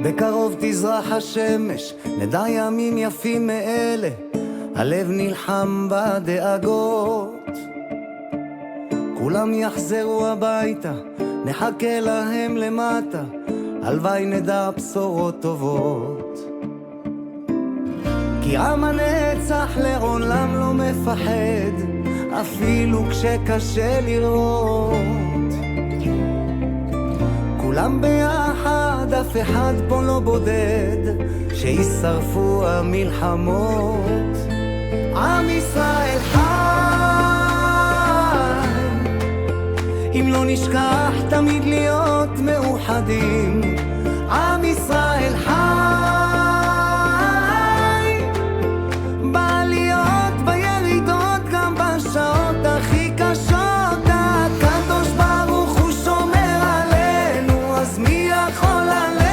בקרוב תזרח השמש, נדע ימים יפים מאלה, הלב נלחם בדאגות. כולם יחזרו הביתה, נחכה להם למטה, הלוואי נדע בשורות טובות. כי עם הנצח לעולם לא מפחד, אפילו כשקשה לראות. כולם ביחד, אף אחד פה לא בודד, שישרפו המלחמות. עם ישראל חי, אם לא נשכח תמיד להיות מאוחדים. עם ישראל חי, בעליות בירידות, גם בשעות הכי קשות. הקדוש ברוך הוא שומר עלינו, אז מי יכול עלינו?